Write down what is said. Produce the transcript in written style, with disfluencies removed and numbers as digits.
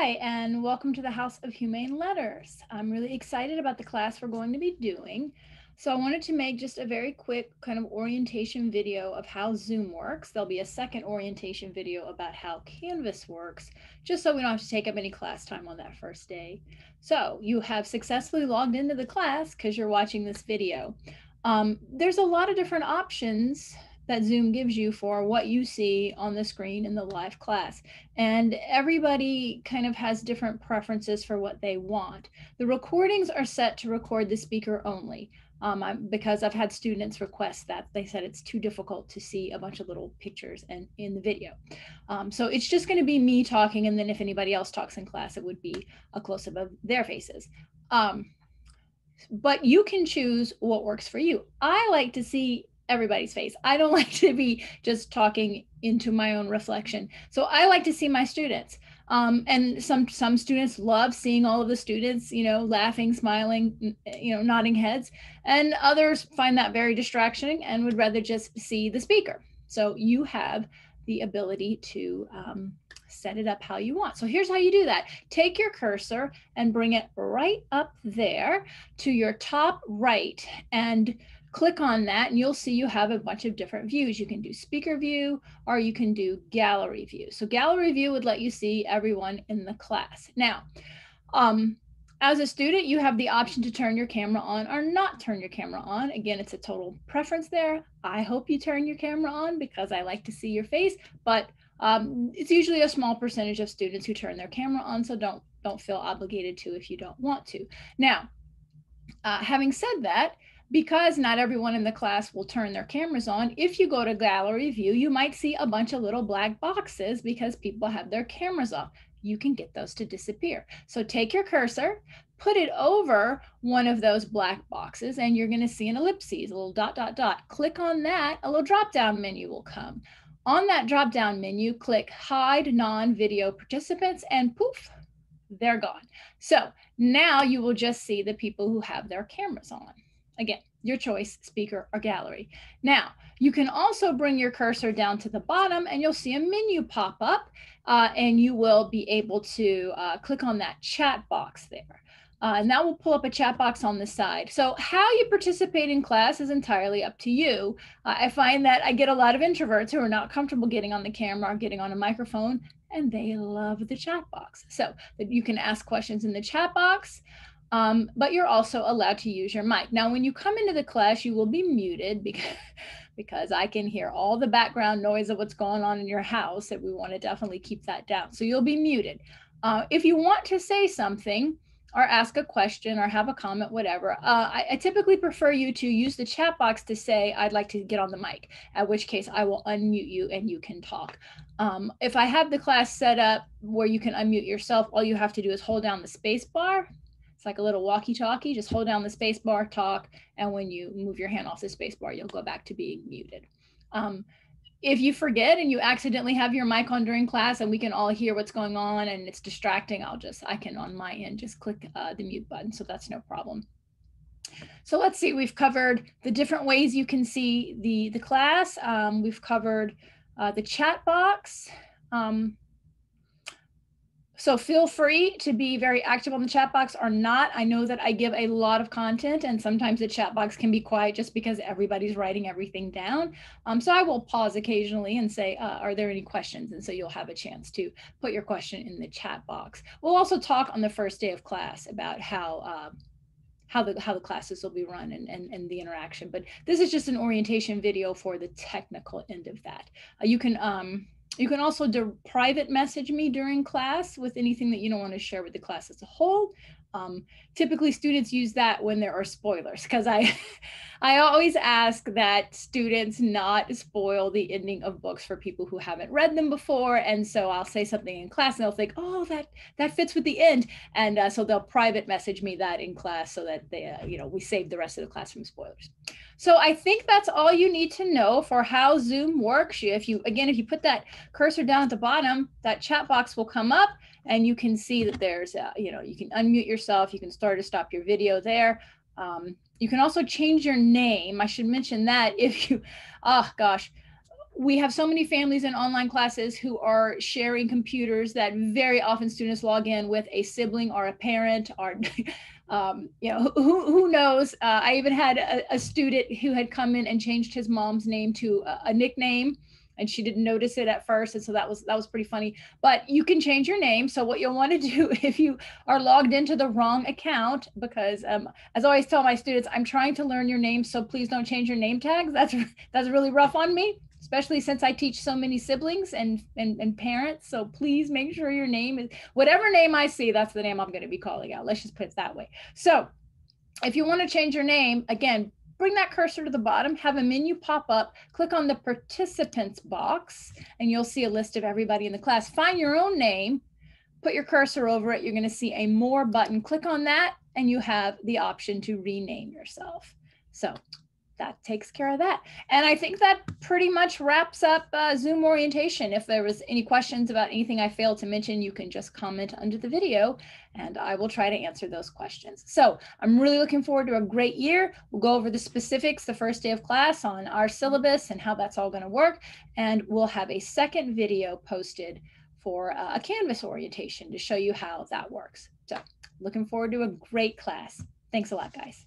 Hi, and welcome to the House of Humane Letters. I'm really excited about the class we're going to be doing. So I wanted to make just a very quick kind of orientation video of how Zoom works. There'll be a second orientation video about how Canvas works, just so we don't have to take up any class time on that first day. So you have successfully logged into the class because you're watching this video. There's a lot of different options that Zoom gives you for what you see on the screen in the live class. And everybody kind of has different preferences for what they want. The recordings are set to record the speaker only. Because I've had students request that. They said it's too difficult to see a bunch of little pictures in the video. So it's just going to be me talking, and then if anybody else talks in class, it would be a close-up of their faces. But you can choose what works for you. I like to see everybody's face. I don't like to be just talking into my own reflection. So I like to see my students. And some students love seeing all of the students, laughing, smiling, nodding heads. And others find that very distracting and would rather just see the speaker. So you have the ability to set it up how you want. So here's how you do that. Take your cursor and bring it right up there to your top right and click on that, and you'll see you have a bunch of different views. You can do speaker view or you can do gallery view. So gallery view would let you see everyone in the class. Now, as a student, you have the option to turn your camera on or not turn your camera on. Again, it's a total preference there. I hope you turn your camera on because I like to see your face, but it's usually a small percentage of students who turn their camera on, so don't feel obligated to if you don't want to. Now, having said that, because not everyone in the class will turn their cameras on, if you go to gallery view, you might see a bunch of little black boxes because people have their cameras off. You can get those to disappear. So take your cursor, put it over one of those black boxes, and you're going to see an ellipses, a little dot, dot, dot. Click on that, a little drop-down menu will come. On that drop-down menu, click Hide Non-Video Participants, and poof, they're gone. So now you will just see the people who have their cameras on. Again, your choice, speaker or gallery. Now, you can also bring your cursor down to the bottom and you'll see a menu pop up and you will be able to click on that chat box there. And that will pull up a chat box on the side. So how you participate in class is entirely up to you. I find that I get a lot of introverts who are not comfortable getting on the camera or getting on a microphone, and they love the chat box. So that you can ask questions in the chat box. But you're also allowed to use your mic. Now, when you come into the class, you will be muted because I can hear all the background noise of what's going on in your house, and we want to definitely keep that down. So you'll be muted. If you want to say something or ask a question or have a comment, whatever, I typically prefer you to use the chat box to say, I'd like to get on the mic, at which case I will unmute you and you can talk. If I have the class set up where you can unmute yourself, all you have to do is hold down the space bar. It's like a little walkie-talkie. Just hold down the space bar, talk, and when you move your hand off the space bar, you'll go back to being muted. If you forget and you accidentally have your mic on during class and we can all hear what's going on and it's distracting, I can on my end just click the mute button, so that's no problem. So let's see, we've covered the different ways you can see the class. We've covered the chat box. So feel free to be very active on the chat box or not. I know that I give a lot of content and sometimes the chat box can be quiet just because everybody's writing everything down. So I will pause occasionally and say, are there any questions? And so you'll have a chance to put your question in the chat box. We'll also talk on the first day of class about how the classes will be run and the interaction. But this is just an orientation video for the technical end of that. You can also private message me during class with anything that you don't want to share with the class as a whole. Typically students use that when there are spoilers, because I always ask that students not spoil the ending of books for people who haven't read them before. And so I'll say something in class and they'll think, oh, that fits with the end. And so they'll private message me that in class so that they, we save the rest of the class from spoilers. So I think that's all you need to know for how Zoom works. If you put that cursor down at the bottom, that chat box will come up and you can see that there's, you can unmute yourself. You can start or stop your video there. You can also change your name. I should mention that if you, oh gosh, we have so many families in online classes who are sharing computers that very often students log in with a sibling or a parent or you know, who knows. I even had a student who had come in and changed his mom's name to a nickname, and she didn't notice it at first, and so that was pretty funny. But you can change your name. So what you'll want to do if you are logged into the wrong account, because as I always tell my students, I'm trying to learn your name, so please don't change your name tags. That's really rough on me, especially since I teach so many siblings and parents. So please make sure your name is whatever name I see, that's the name I'm going to be calling out. Let's just put it that way. So if you want to change your name, again, bring that cursor to the bottom, have a menu pop up, click on the participants box, and you'll see a list of everybody in the class. Find your own name, put your cursor over it. You're going to see a more button. Click on that, and you have the option to rename yourself. So that takes care of that. And I think that pretty much wraps up Zoom orientation. If there was any questions about anything I failed to mention, you can just comment under the video and I will try to answer those questions. So I'm really looking forward to a great year. We'll go over the specifics the first day of class on our syllabus and how that's all going to work. And we'll have a second video posted for a Canvas orientation to show you how that works. So looking forward to a great class. Thanks a lot, guys.